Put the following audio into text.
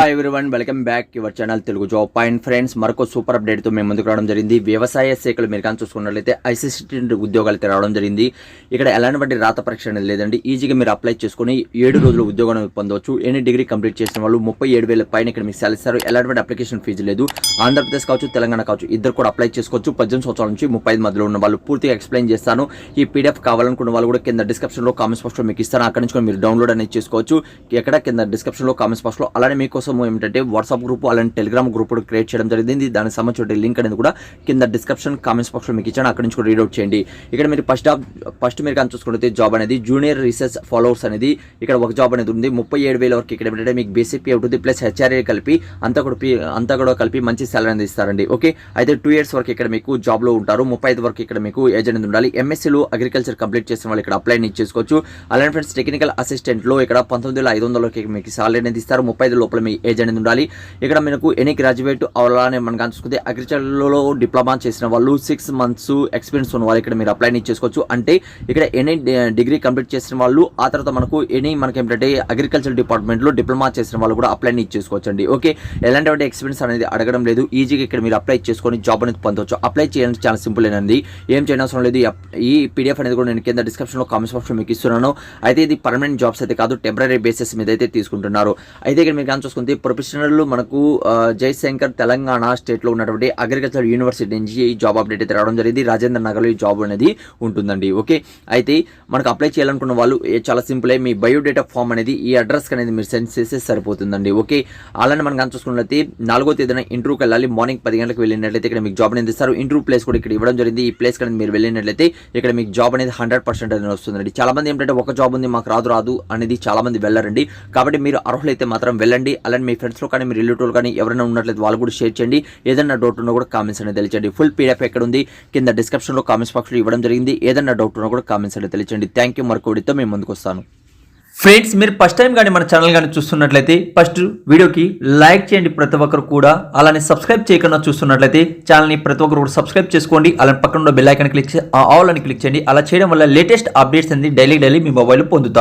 Hi everyone, welcome back your channel Telugu job point. Friends, మరొక super అప్డేట్తో మేము ముందుకు రావడం జరిగింది. వ్యవసాయ శాఖలు మీరు కానీ చూసుకున్నట్లయితే అసిస్టెంట్ ఉద్యోగాలు అయితే రావడం జరిగింది. ఇక్కడ ఎలాంటి రాత పరీక్ష అనేది లేదండి. ఈజీగా మీరు అప్లై చేసుకుని 7 రోజులు ఉద్యోగం పొందవచ్చు. ఎనీ డిగ్రీ కంప్లీట్ చేసిన వాళ్ళు 37,000 పైన ఇక్కడ మీకు శాలరీ ఇస్తారు. ఎలాంటి అప్లికేషన్ ఫీజు లేదు. ఆంధ్రప్రదేశ్ కావచ్చు, తెలంగాణ కావచ్చు, ఇద్దరు కూడా అప్లై చేసుకోవచ్చు. 18 సంవత్సరాల నుంచి 35 మధ్యలో ఉన్న వాళ్ళు. పూర్తిగా ఎక్స్ప్లెయిన్ చేస్తాను. ఈ పీడిఎఫ్ కావాలనుకున్న వాళ్ళు కూడా కింద డిస్క్రిప్షన్లో కామెంట్స్ బాక్స్లో మీకు ఇస్తాను. అక్కడ నుంచి మీరు డౌన్లోడ్ అనేది చేసుకోవచ్చు. ఎక్కడ కింద డిస్క్రిప్షన్లో కామెంట్స్ బాక్స్లో. అలానే మీకోసం ఏమిటంటే వాట్సాప్ గ్రూప్ అలాంటి టెలిగ్రామ్ గ్రూప్ కూడా క్రియేట్ చేయడం జరిగింది. దానికి సంబంధించిన లింక్ అనేది కూడా కింద డిస్క్రిప్షన్ కామెంట్స్ బాక్స్లో మీకు ఇచ్చాను. అక్కడ నుంచి కూడా రీడ్ అవుట్ చేయండి. ఇక్కడ మీరు ఫస్ట్ మీరు కానీ చూసుకుంటే జాబ్ అనేది జూనియర్ రీసెర్చ్ ఫాలోవర్స్ అనేది ఇక్కడ ఒక జాబ్ అనేది ఉంది. 37,000 వరకు ఇక్కడ ఏంటంటే మీకు బేసిక్ పే ఉంటుంది, ప్లస్ హెచ్ఆర్ఏ కలిపి అంతా కూడా కలిపి మంచి సాలరీ అనేది ఇస్తారండి. ఓకే, అయితే 2 years వరకు ఇక్కడ మీకు జాబ్లో ఉంటారు. 35 వరకు ఇక్కడ మీకు ఏజ్ అనేది ఉండాలి. ఎంఎస్సీలో అగ్రికల్చర్ కంప్లీట్ చేసిన వాళ్ళు ఇక్కడ అప్లై చేసుకోవచ్చు. అలానే ఫ్రెండ్స్, టెక్నికల్ అసిస్టెంట్లో ఇక్కడ 19,500 వరకు మీకు సాలరీ అనేది ఇస్తారు. 35 లోపల మీ ఏజ్ అనేది ఉండాలి. ఇక్కడ మనకు ఎనీ గ్రాడ్యుయేట్ అలానే మనం కానీ చూసుకుంటే అగ్రికల్చర్లో డిప్లొమా చేసిన వాళ్ళు 6 months ఎక్స్పీరియన్స్ ఉన్న వాళ్ళు ఇక్కడ మీరు అప్లై చేసుకోవచ్చు. అంటే ఇక్కడ ఎనీ డిగ్రీ కంప్లీట్ చేసిన వాళ్ళు, ఆ తర్వాత మనకు ఏంటంటే అగ్రికల్చర్ డిపార్ట్మెంట్లో డిప్లొమా చేసిన వాళ్ళు కూడా అప్లై చేసుకోవచ్చు అండి. ఓకే, ఎలాంటి ఎక్స్పీరియన్స్ అనేది అడగడం లేదు. ఈజీగా ఇక్కడ మీరు అప్లై చేసుకొని జాబ్ అనేది పొందవచ్చు. అప్లై చేయాలంటే చాలా సింపుల్ ఏనండి. ఏం చేయనవసరం లేదు. ఈ పీడిఎఫ్ అనేది కూడా నేను కింద డిస్క్రిప్షన్లో కామెంట్స్ బాక్స్లో మీకు ఇస్తున్నాను. అయితే ఇది పర్మనెంట్ జాబ్స్ అయితే కాదు, టెంపరీ బేసిస్ మీద అయితే తీసుకుంటున్నారు. అయితే ఇక్కడ మీరు కానీ చూసుకుంటే ప్రొఫెషనల్ మనకు జయశంకర్ తెలంగాణ స్టేట్లో ఉన్నటువంటి అగ్రికల్చర్ యూనివర్సిటీ నుంచి ఈ జాబ్ అప్డేట్ అయితే రావడం జరిగింది. రాజేంద్ర నగర్లో ఈ జాబ్ అనేది ఉంటుందండి. ఓకే, అయితే మనకు అప్లై చేయాలనుకున్న వాళ్ళు చాలా సింపుల్. మీ బయోడేటా ఫామ్ అనేది ఈ అడ్రస్కి అనేది మీరు సెండ్ చేస్తే సరిపోతుందండి. ఓకే, అలానే మనం కానీ చూసుకున్నట్లయితే 4వ తేదీన ఇంటర్వ్యూకి వెళ్ళాలి. మార్నింగ్ 10 గంటలకు వెళ్ళినట్లయితే ఇక్కడ మీకు జాబ్ అనేది ఇస్తారు. ఇంటర్వ్యూ ప్లేస్ కూడా ఇక్కడ ఇవ్వడం జరిగింది. ఈ ప్లేస్ అనేది మీరు వెళ్ళినట్లయితే ఇక్కడ మీకు జాబ్ అనేది 100% అనేది వస్తుందండి. చాలా మంది ఏంటంటే ఒక జాబ్ ఉంది మాకు రాదు అనేది చాలా మంది వెళ్ళారండి. కాబట్టి మీరు అర్హులైతే మాత్రం వెళ్ళండి. అలానే మీ ఫ్రెండ్స్లో కానీ మీ రిలేటివ్లు కానీ ఎవరైనా ఉన్నట్లయితే వాళ్ళు కూడా షేర్ చేయండి. ఏదైనా డౌట్ ఉన్నా కూడా కామెంట్స్ అనేది తెలియచండి. ఫుల్ పీడిఎఫ్ ఎక్కడ ఉంది కింద డిస్క్రిప్షన్లో కామెంట్స్ బాక్స్లో ఇవ్వడం జరిగింది. ఏదైనా డౌట్ ఉన్నా కూడా కామెంట్స్ అనేది తెలియచండి. Thank you. మరొకటితో మేము ముందుకు వస్తాను. ఫ్రెండ్స్, మీరు ఫస్ట్ టైం కానీ మన ఛానల్ కానీ చూస్తున్నట్లయితే ఫస్ట్ వీడియోకి లైక్ చేయండి ప్రతి ఒక్కరు కూడా. అలానే సబ్స్క్రైబ్ చేయకుండా చూస్తున్నట్లయితే ఛానల్ని ప్రతి ఒక్కరు కూడా సబ్స్క్రైబ్ చేసుకోండి. అలానే పక్కన ఉన్న బెల్ ఐకాన్ క్లిక్ చేసి ఆల్ అని క్లిక్ చేయండి. అలా చేయడం వల్ల లేటెస్ట్ అప్డేట్స్ అనేది డైలీ మీ మొబైల్లో పొందుతారు.